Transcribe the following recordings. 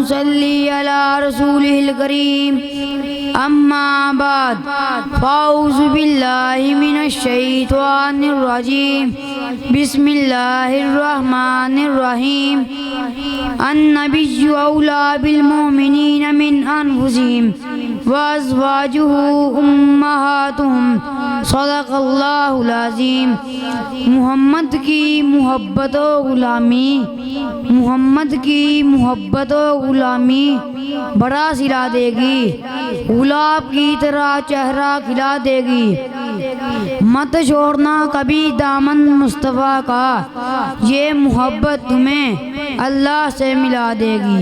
ونصلي على رسوله الكريم أما بعد فأعوذ بالله من الشيطان الرجيم بسم الله الرحمن الرحيم النبي أولى بالمؤمنين من أنفسهم وأزواجه أمهاتهم صدق اللہ العظیم۔ محمد کی محبت و غلامی، محمد کی محبت و غلامی بڑا سلا دے گی، گلاب کی طرح چہرہ کھلا دے گی۔ مت چھوڑنا کبھی دامن مصطفیٰ کا، یہ محبت تمہیں اللہ سے ملا دے گی۔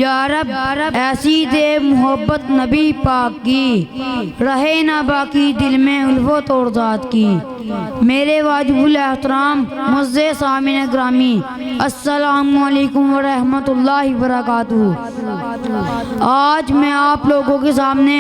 یا رب ایسی دے محبت نبی پاک کی، رہے نہ باقی دل میں الفت اور ذات کی۔ میرے واجب الاحترام معزز سامعین گرامی، السلام علیکم ورحمۃ اللہ وبرکاتہ۔ آج میں آپ لوگوں کے سامنے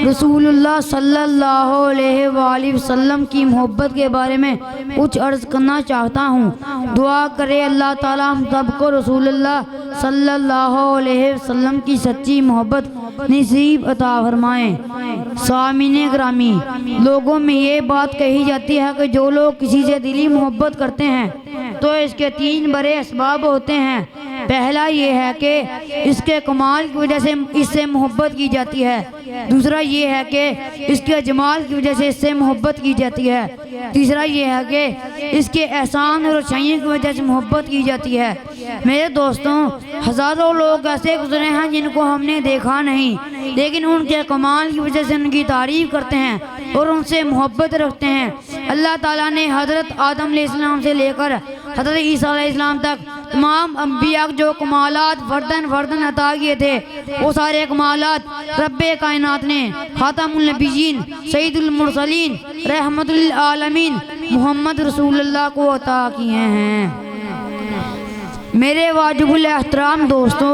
رسول اللہ صلی اللہ علیہ وآلہ وسلم کی محبت کے بارے میں کچھ عرض کرنا چاہتا ہوں۔ دعا کرے اللہ تعالیٰ ہم سب کو رسول اللہ صلی اللہ علیہ وسلم کی سچی محبت نصیب عطا فرمائیں۔ سامعین گرامی، لوگوں میں یہ بات کہی جاتی ہے کہ جو لوگ کسی سے دلی محبت کرتے ہیں تو اس کے 3 بڑے اسباب ہوتے ہیں۔ پہلا یہ ہے کہ اس کے کمال کی وجہ سے اس سے محبت کی جاتی ہے، دوسرا یہ ہے کہ اس کے جمال کی وجہ سے اس سے محبت کی جاتی ہے، تیسرا یہ ہے کہ اس کے احسان اور اچھائیوں کی وجہ سے محبت کی جاتی ہے۔ میرے دوستوں، ہزاروں لوگ ایسے گزرے ہیں جن کو ہم نے دیکھا نہیں، لیکن ان کے کمال کی وجہ سے ان کی تعریف کرتے ہیں اور ان سے محبت رکھتے ہیں۔ اللہ تعالیٰ نے حضرت آدم علیہ السلام سے لے کر حضرت عیسیٰ علیہ السلام تک تمام انبیاء جو کمالات فردن عطا کیے تھے، وہ سارے کمالات رب کائنات نے خاتم النبیین سید المرسلین رحمت للعالمین محمد رسول اللہ کو عطا کیے ہیں۔ میرے واجب الاحترام دوستو،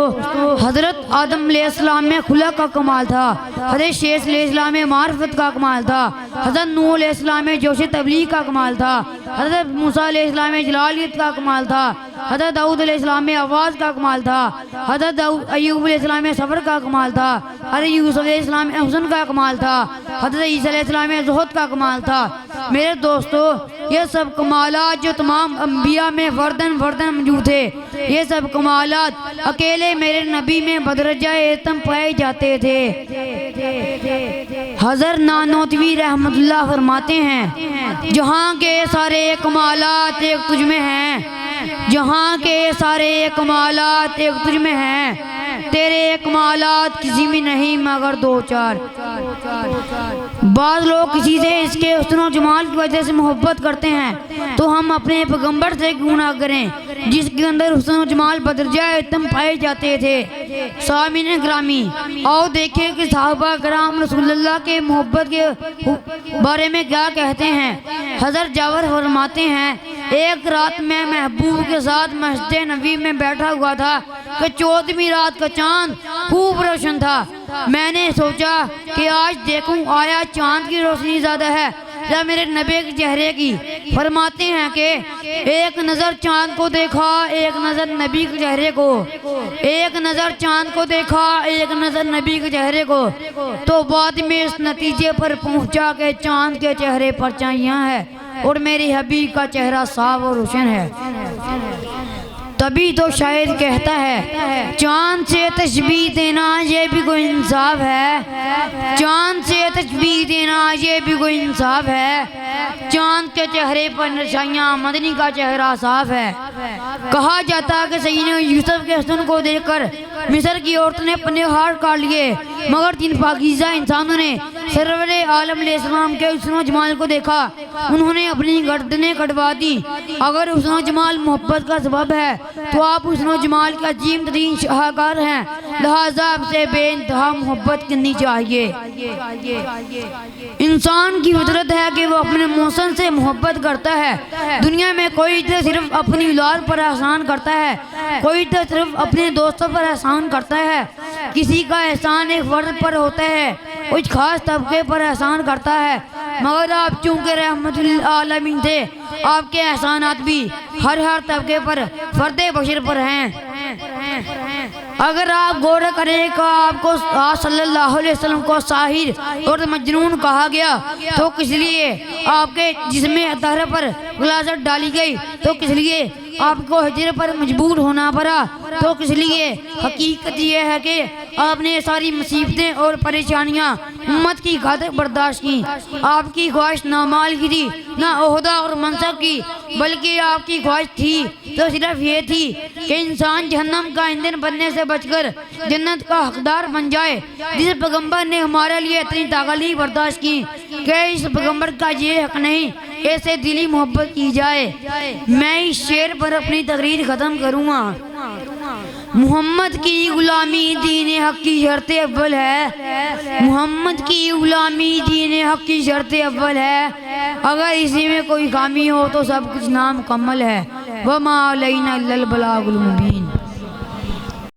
حضرت آدم علیہ السلام میں خلق کا کمال تھا، حضرت شیخ علیہ السلام میں معرفت کا کمال تھا، حضرت نوح علیہ السلام میں جوش تبلیغ کا کمال تھا، حضرت موسیٰ علیہ السلام میں جلالیت کا کمال تھا، حضرت داؤد علیہ السلام میں آواز کا کمال تھا، حضرت ایوب علیہ السلام میں صبر کا کمال تھا، حضرت یوسف علیہ السلام میں حسن کا کمال تھا، حضرت عیسیٰ علیہ السلام میں زہد کا کمال تھا۔ میرے دوستو، یہ سب کمالات جو تمام انبیاء میں فردن موجود تھے، یہ سب کمالات اکیلے میرے نبی میں بدرجہ اتم پائے جاتے تھے۔ حضرت نانوتوی رحمت اللہ فرماتے ہیں، جہاں کے سارے کمالات ایک تجھ میں ہیں، جہاں کے سارے کمالات ایک تجھ میں ہیں، تیرے کمالات کسی میں نہیں مگر 2-4۔ بعض لوگ کسی سے اس کے حسن و جمال کی وجہ سے محبت کرتے ہیں، تو ہم اپنے پیغمبر سے کیوں نہ کریں جس کے اندر حسن و جمال بدرجہ اتم پائے جاتے تھے۔ سامعین گرامی، آؤ دیکھیں کہ صحابہ کرام رسول اللہ کے محبت کے بارے میں کیا کہتے ہیں۔ حضرت جابر فرماتے ہیں، ایک رات میں محبوب کے ساتھ مسجد نبوی میں بیٹھا ہوا تھا کہ 14ویں رات کا چاند خوب روشن تھا۔ میں نے سوچا کہ آج دیکھوں آیا چاند کی روشنی زیادہ ہے یا میرے نبی کے چہرے کی۔ فرماتے ہیں کہ ایک نظر چاند کو دیکھا، ایک نظر نبی کے چہرے کو، ایک نظر چاند کو دیکھا، ایک نظر نبی کے چہرے کو، تو بعد میں اس نتیجے پر پہنچا کہ چاند کے چہرے پر چاندیاں ہے اور میری حبیب کا چہرہ صاف اور روشن ہے۔ تبھی تو شاعر کہتا ہے، چاند سے تشبیہ دینا یہ بھی کوئی انصاف ہے، چاند سے تشبیہ دینا یہ بھی کوئی انصاف ہے، چاند کے چہرے پر نشانیاں مدنی کا چہرہ صاف ہے۔ کہا جاتا کہ سیدنا یوسف کے حسن کو دیکھ کر مصر کی عورتوں نے اپنے ہار کاٹ لیے، مگر جن پاکیزہ انسانوں نے سرور عالم علیہ السلام کے حسن و جمال کو دیکھا، انہوں نے اپنی گردنیں کٹوا دی۔ اگر حسن و جمال محبت کا سبب ہے تو آپ حسن و جمال کے عظیم ترین شاہکار ہیں، لہذا آپ سے بے انتہا محبت کرنی چاہیے۔ انسان کی فطرت ہے کہ وہ اپنے محسن سے محبت کرتا ہے۔ دنیا میں کوئی تو صرف اپنی اولاد پر احسان کرتا ہے، کوئی تو صرف اپنے دوستوں پر احسان کرتا ہے، کسی کا احسان ایک فرد پر ہوتا ہے، کچھ خاص طبقے پر احسان کرتا ہے، مگر آپ چونکہ رحمت للعالمین تھے، آپ کے احسانات بھی ہر طبقے پر فرد بشر پر ہیں۔ اگر آپ غور کریں کہ آپ کو صلی اللہ علیہ وسلم کو ساحر اور مجنون کہا گیا تو کس لیے آپ کے جسم اطہر پر غلاظت ڈالی گئی، تو کس لیے آپ کو ہجر پر مجبور ہونا پڑا، تو کس لیے حقیقت یہ ہے کہ آپ نے ساری مصیبتیں اور پریشانیاں امت کی خاطر برداشت کی۔ آپ کی خواہش نہ مال کی تھی، نہ عہدہ اور منصب کی، بلکہ آپ کی خواہش تھی تو صرف یہ تھی کہ انسان جہنم کا ایندھن بننے سے بچ کر جنت کا حقدار بن جائے۔ جس پیغمبر نے ہمارے لیے اتنی تکالیف برداشت کی کہ اس پیغمبر کا یہ حق نہیں ایسے دلی محبت کی جائے۔ میں اس شعر پر اپنی تقریر ختم کروں گا۔ محمد کی غلامی دین حق کی شرط اول ہے، محمد کی غلامی دین حق کی شرط اول ہے، اگر اسی میں کوئی خامی ہو تو سب کچھ نامکمل ہے۔ وما علینا الا البلاغ المبین۔